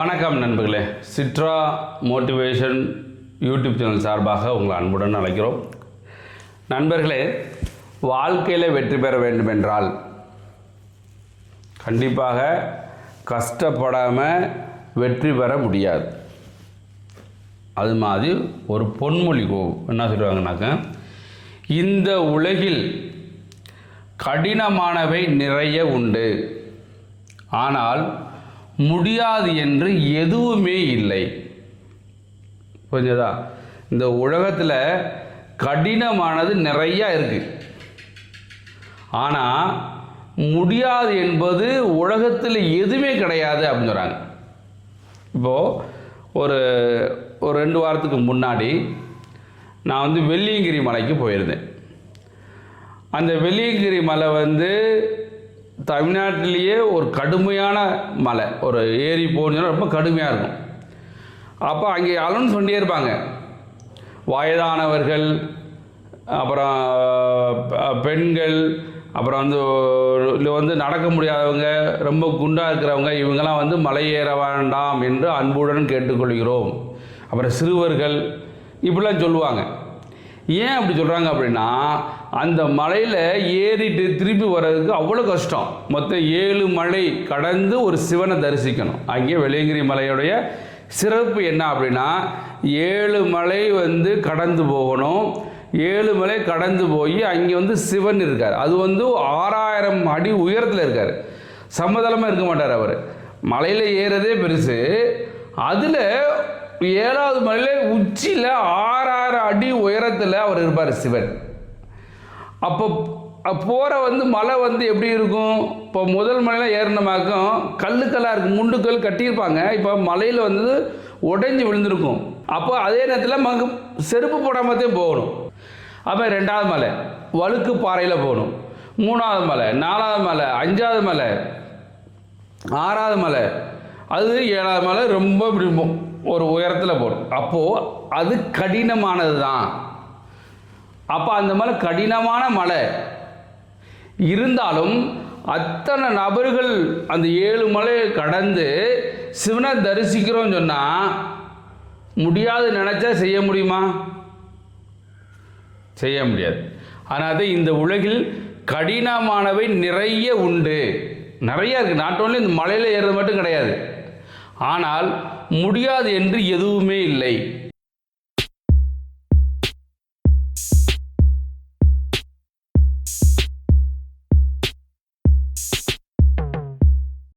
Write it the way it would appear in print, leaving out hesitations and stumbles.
வணக்கம் நண்பர்களே, சிட்ரா motivation YouTube channel சார்பாக உங்களை அன்புடன் அழைக்கிறோம். நண்பர்களே, வாழ்க்கையில் வெற்றி பெற வேண்டுமென்றால் கண்டிப்பாக கஷ்டப்படாமல் வெற்றி பெற முடியாது. அது மாதிரி ஒரு பொன்மொழி என்ன சொல்லுவாங்கன்னாக்க, இந்த உலகில் கடினமானவை நிறைய உண்டு, ஆனால் முடியாது என்று எதுவுமே இல்லை. புரிஞ்சதா? இந்த உலகத்தில் கடினமானது நிறையா இருக்குது, ஆனால் முடியாது என்பது உலகத்தில் எதுவுமே கிடையாது அப்படின்னு சொல்கிறாங்க. இப்போது ஒரு 2 வாரத்துக்கு முன்னாடி நான் வெள்ளியங்கிரி மலைக்கு போயிருந்தேன். அந்த வெள்ளியங்கிரி மலை தமிழ்நாட்டிலேயே ஒரு கடுமையான மலை, ஒரு ஏரி போகணுன்னா ரொம்ப கடுமையாக இருக்கும். அப்போ அங்கே அலௌன்ஸ் பண்ணிட்டே இருப்பாங்க, வயதானவர்கள், அப்புறம் பெண்கள், அப்புறம் நடக்க முடியாதவங்க, ரொம்ப குண்டாக இருக்கிறவங்க, இவங்கெல்லாம் மலை ஏற வேண்டாம் என்று அன்புடன் கேட்டுக்கொள்கிறோம். அப்புறம் சிறுவர்கள் இப்படிலாம் சொல்லுவாங்க. ஏன் அப்படி சொல்கிறாங்க அப்படின்னா, அந்த மலையில் ஏறிட்டு திருப்பி வர்றதுக்கு அவ்வளோ கஷ்டம். மொத்தம் 7 மலை கடந்து ஒரு சிவனை தரிசிக்கணும். அங்கே வெள்ளியங்கிரி மலையுடைய சிறப்பு என்ன அப்படின்னா, 7 மலை கடந்து போகணும். 7 மலை கடந்து போய் அங்கே சிவன் இருக்கார். அது 6000 அடி உயரத்தில் இருக்கார். சமதளமாக இருக்க மாட்டார் அவர். மலையில் ஏறதே பெருசு. அதில் 7வது மலையில் உச்சியில் 6000 அடி உயரத்தில் அவர் இருப்பார் சிவன். அப்போ போகிற மலை எப்படி இருக்கும்? இப்போ முதல் மலையில் ஏறினமாக்கும் கல்லுக்கல்லாக இருக்கும், முண்டுக்கல் கட்டியிருப்பாங்க. இப்போ மலையில் உடைஞ்சி விழுந்திருக்கும். அப்போ அதே நேரத்தில் செருப்பு போடாமத்தையும் போகணும். அப்போ 2வது மலை வழுக்கு பாறையில் போகணும். 3வது மலை, 4வது மலை, 5வது மலை, 6வது மலை, அது 7வது மலை ரொம்ப பிடிக்கும், ஒரு உயரத்தில் போகணும். அப்போது அது கடினமானது தான். அப்போ அந்த மலை கடினமான மலை இருந்தாலும் அத்தனை நபர்கள் அந்த 7 மலையை கடந்து சிவனை தரிசிக்கிறோம்னு சொன்னால், முடியாது நினச்சா செய்ய முடியுமா? செய்ய முடியாது. ஆனால் இந்த உலகில் கடினமானவை நிறைய உண்டு, நிறைய இருக்குது. நாட் ஓன்லி இந்த மலையில் ஏறுறது மட்டும் கிடையாது, ஆனால் முடியாது என்று எதுவுமே இல்லை.